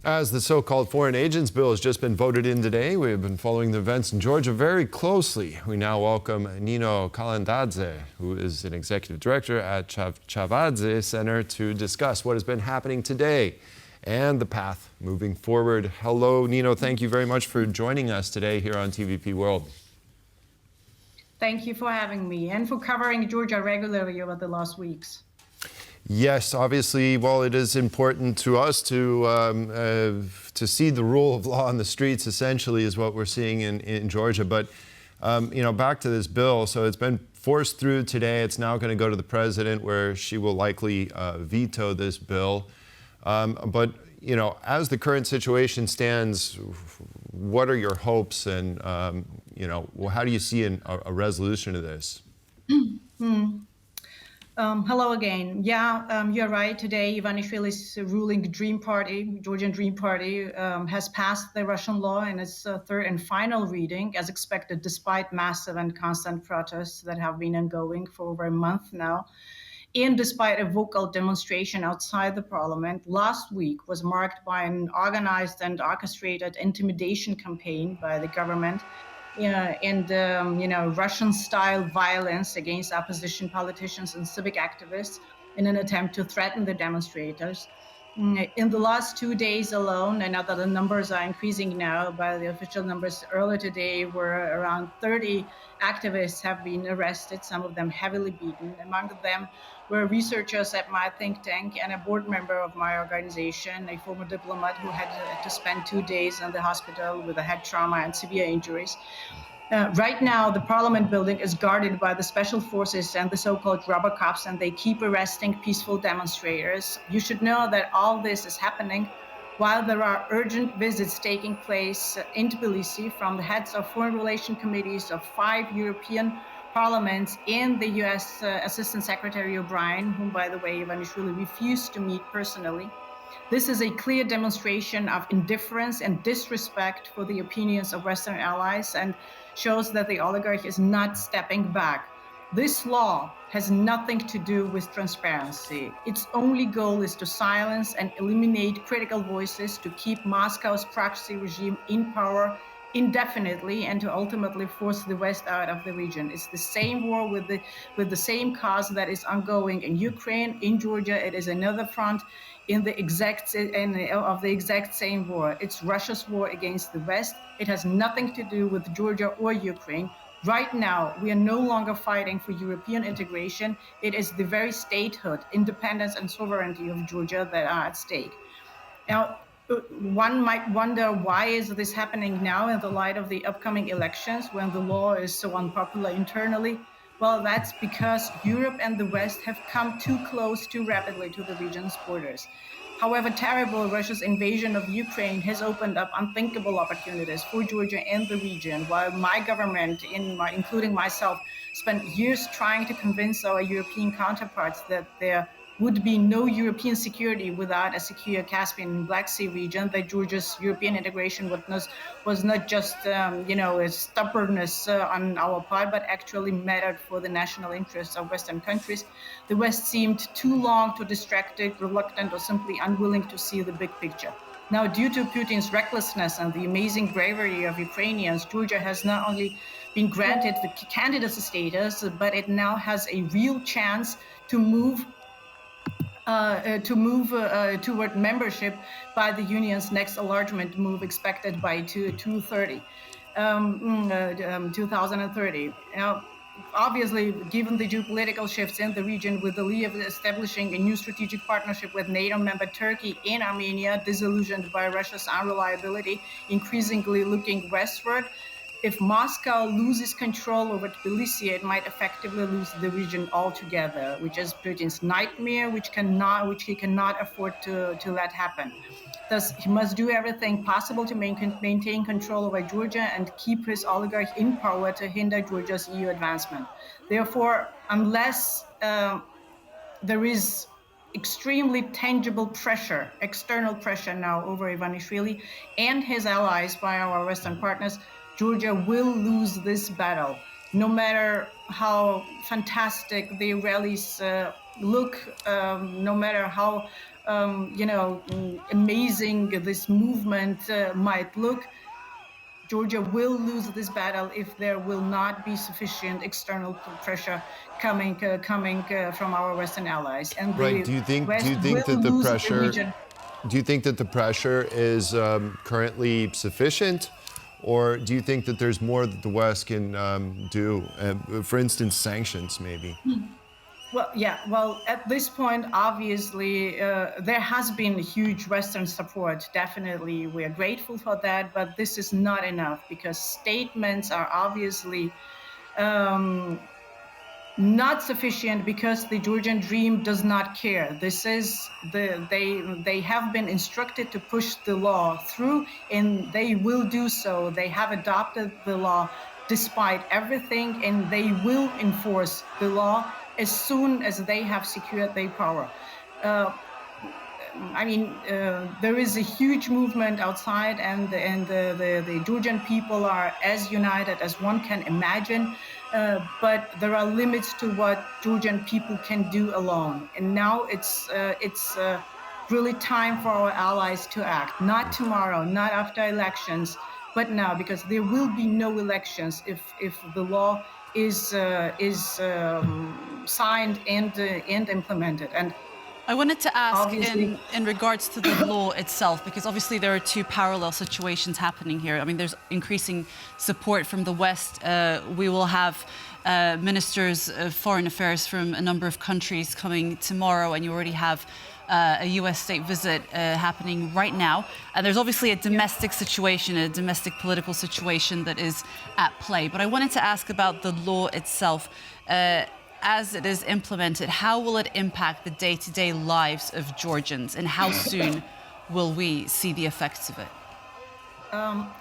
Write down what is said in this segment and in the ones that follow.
As the so-called foreign agents bill has just been voted in today, we have been following the events in Georgia very closely. We now welcome Nino Kalandadze, who is an executive director at Chavchavadze Center, to discuss what has been happening today and the path moving forward. Hello, Nino. Thank you very much for joining us today here on TVP World. Thank you for having me and for covering Georgia regularly over the last weeks. Yes, obviously, well, it is important to us to see the rule of law on the streets, essentially, is what we're seeing in Georgia. But, back to this bill. So it's been forced through today. It's now going to go to the president, where she will likely veto this bill. But, as the current situation stands, what are your hopes and, how do you see a resolution to this? Hello again. You're right. Today, Ivanishvili's ruling Dream Party, Georgian Dream Party, has passed the Russian law in its third and final reading, as expected, despite massive and constant protests that have been ongoing for over a month now. And despite a vocal demonstration outside the parliament, last week was marked by an organized and orchestrated intimidation campaign by the government and Russian-style violence against opposition politicians and civic activists in an attempt to threaten the demonstrators. In the last 2 days alone, and now that the numbers are increasing now, by the official numbers earlier today, were around 30 activists have been arrested, some of them heavily beaten. Among them were researchers at my think tank and a board member of my organization, a former diplomat who had to spend 2 days in the hospital with a head trauma and severe injuries. Right now, the parliament building is guarded by the special forces and the so-called rubber cops, and they keep arresting peaceful demonstrators. You should know that all this is happening while there are urgent visits taking place in Tbilisi from the heads of foreign relation committees of 5 European parliaments and the U.S. Assistant Secretary O'Brien, whom, by the way, Ivanishvili refused to meet personally. This is a clear demonstration of indifference and disrespect for the opinions of Western allies and shows that the oligarch is not stepping back. This law has nothing to do with transparency. Its only goal is to silence and eliminate critical voices, to keep Moscow's proxy regime in power indefinitely, and to ultimately force the West out of the region. It's the same war with the same cause that is ongoing in Ukraine, in Georgia. It is another front of the exact same war. It's Russia's war against the West. It has nothing to do with Georgia or Ukraine. Right now, we are no longer fighting for European integration. It is the very statehood, independence, and sovereignty of Georgia that are at stake. Now, one might wonder, why is this happening now in the light of the upcoming elections when the law is so unpopular internally? Well, that's because Europe and the West have come too close too rapidly to the region's borders. However terrible Russia's invasion of Ukraine has opened up unthinkable opportunities for Georgia and the region, while my government, including myself, spent years trying to convince our European counterparts that there would be no European security without a secure Caspian and Black Sea region, that Georgia's European integration was not just, a stubbornness on our part, but actually mattered for the national interests of Western countries. The West seemed too long too distracted, reluctant, or simply unwilling to see the big picture. Now, due to Putin's recklessness and the amazing bravery of Ukrainians, Georgia has not only been granted the candidacy status, but it now has a real chance to move toward membership by the union's next enlargement move, expected by 2030. Now, obviously, given the geopolitical shifts in the region, with the League establishing a new strategic partnership with NATO member Turkey and Armenia, disillusioned by Russia's unreliability, increasingly looking westward, if Moscow loses control over Tbilisi, it might effectively lose the region altogether, which is Putin's nightmare, which he cannot afford to let happen. Thus, he must do everything possible to maintain control over Georgia and keep his oligarch in power to hinder Georgia's EU advancement. Therefore, unless there is extremely tangible pressure, external pressure now over Ivanishvili and his allies by our Western partners, Georgia will lose this battle. No matter how fantastic the rallies no matter how amazing this movement might look, Georgia will lose this battle if there will not be sufficient external pressure coming from our Western allies, and Right. the Do West you think will that the lose the pressure region. do you think that the pressure is currently sufficient, or do you think that there's more that the West can do? For instance, sanctions, maybe. Well, yeah. Well, at this point, obviously, there has been huge Western support. Definitely, we are grateful for that. But this is not enough because statements are obviously not sufficient because the Georgian dream does not care. They have been instructed to push the law through, and they will do so. They have adopted the law despite everything, and they will enforce the law as soon as they have secured their power. There is a huge movement outside, and the Georgian people are as united as one can imagine. But there are limits to what Georgian people can do alone. And now it's really time for our allies to act. Not tomorrow, not after elections, but now, because there will be no elections if the law is signed and implemented. And I wanted to ask obviously, in regards to the law itself, because obviously there are two parallel situations happening here. I mean, there's increasing support from the West. We will have ministers of foreign affairs from a number of countries coming tomorrow, and you already have a US state visit happening right now. And there's obviously a domestic situation, a domestic political situation that is at play. But I wanted to ask about the law itself. As it is implemented, how will it impact the day-to-day lives of Georgians, and how soon will we see the effects of it?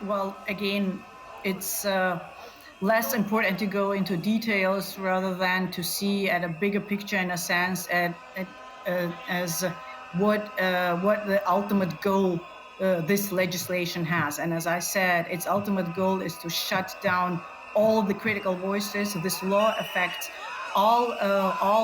Well, again, it's less important to go into details rather than to see at a bigger picture, in a sense, as what the ultimate goal this legislation has. And as I said, its ultimate goal is to shut down all the critical voices. This law affects all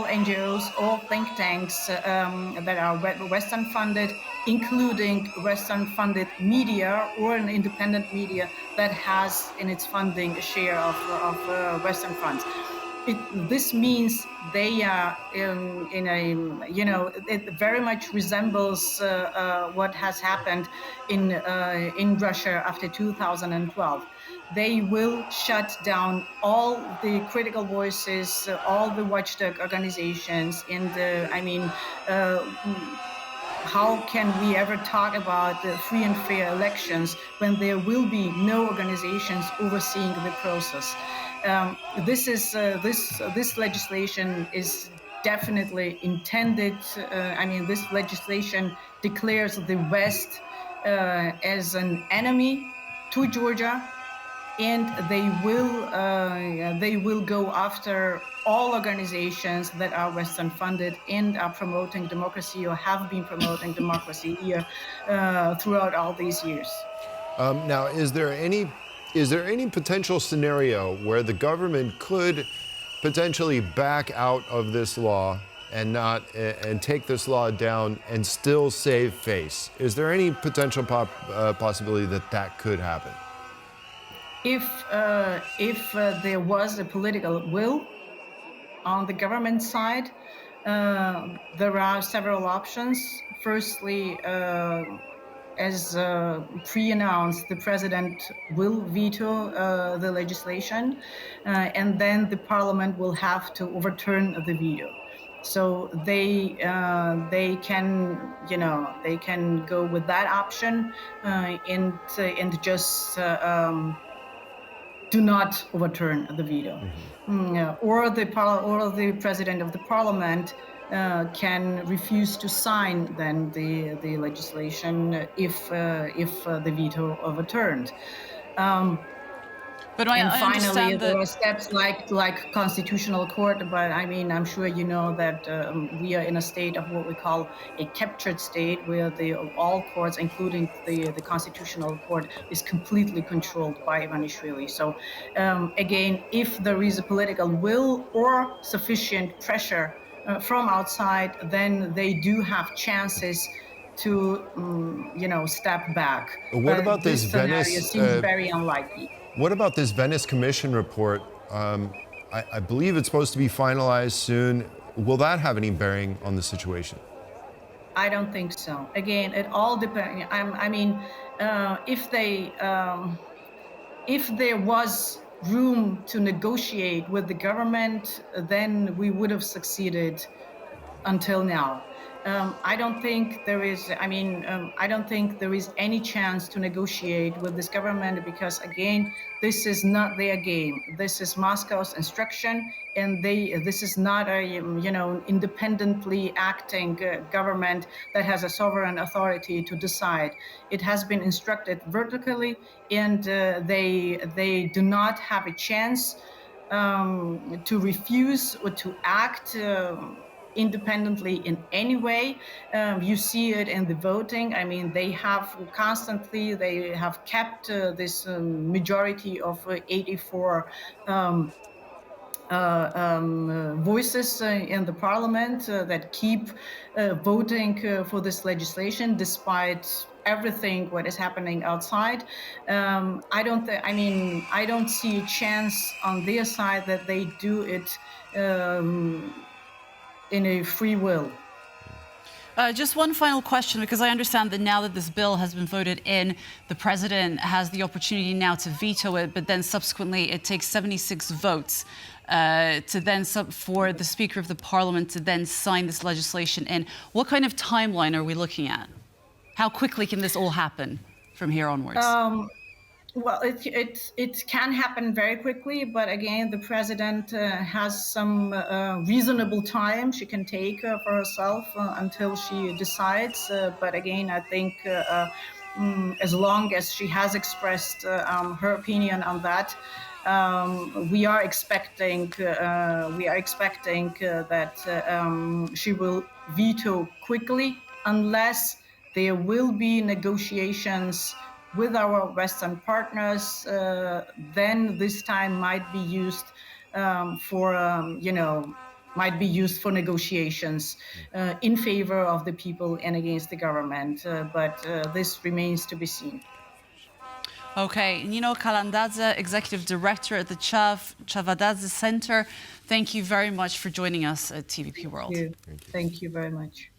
NGOs, all think tanks that are Western funded, including Western funded media or an independent media that has in its funding a share of Western funds. This means they are it very much resembles what has happened in Russia after 2012. They will shut down all the critical voices, all the watchdog organizations. And how can we ever talk about free and fair elections when there will be no organizations overseeing the process? This legislation is definitely intended. This legislation declares the West as an enemy to Georgia, and they will go after all organizations that are Western funded and are promoting democracy or have been promoting democracy here throughout all these years. Now, is there any potential scenario where the government could potentially back out of this law and take this law down and still save face? Is there any potential possibility that could happen? If there was a political will on the government side, there are several options. Firstly, as pre-announced, the president will veto the legislation, and then the parliament will have to overturn the veto. So they can go with that option and just do not overturn the veto, or the president of the parliament can refuse to sign then the legislation if the veto overturned. But and finally, there that are steps like constitutional court. But I'm sure you know that we are in a state of what we call a captured state, where all courts, including the constitutional court, is completely controlled by Ivanishvili. So again, if there is a political will or sufficient pressure from outside, then they do have chances to, step back. What about This this scenario Venice? seems very unlikely. What about this Venice Commission report? I believe it's supposed to be finalized soon. Will that have any bearing on the situation? I don't think so. Again, it all depends. I mean, if there was room to negotiate with the government, then we would have succeeded until now. I don't think there is. I don't think there is any chance to negotiate with this government because, again, this is not their game. This is Moscow's instruction, and this is not a independently acting government that has a sovereign authority to decide. It has been instructed vertically, and they do not have a chance to refuse or to act independently in any way. You see it in the voting. I mean, they have kept this majority of 84 voices in the parliament that keep voting for this legislation despite everything what is happening outside. I don't see a chance on their side that they do it in a free will. Just one final question, because I understand that now that this bill has been voted in, the president has the opportunity now to veto it, but then subsequently it takes 76 votes for the Speaker of the Parliament to then sign this legislation in. What kind of timeline are we looking at? How quickly can this all happen from here onwards? Well, it can happen very quickly, but again, the president has some reasonable time she can take for herself until she decides. But again, I think as long as she has expressed her opinion on that, we are expecting that she will veto quickly, unless there will be negotiations with our Western partners. Then this time might be used for negotiations in favor of the people and against the government. But this remains to be seen. Okay, Nino Kalandadze, Executive Director at the Chavchavadze Center. Thank you very much for joining us at TVP World. Thank you very much.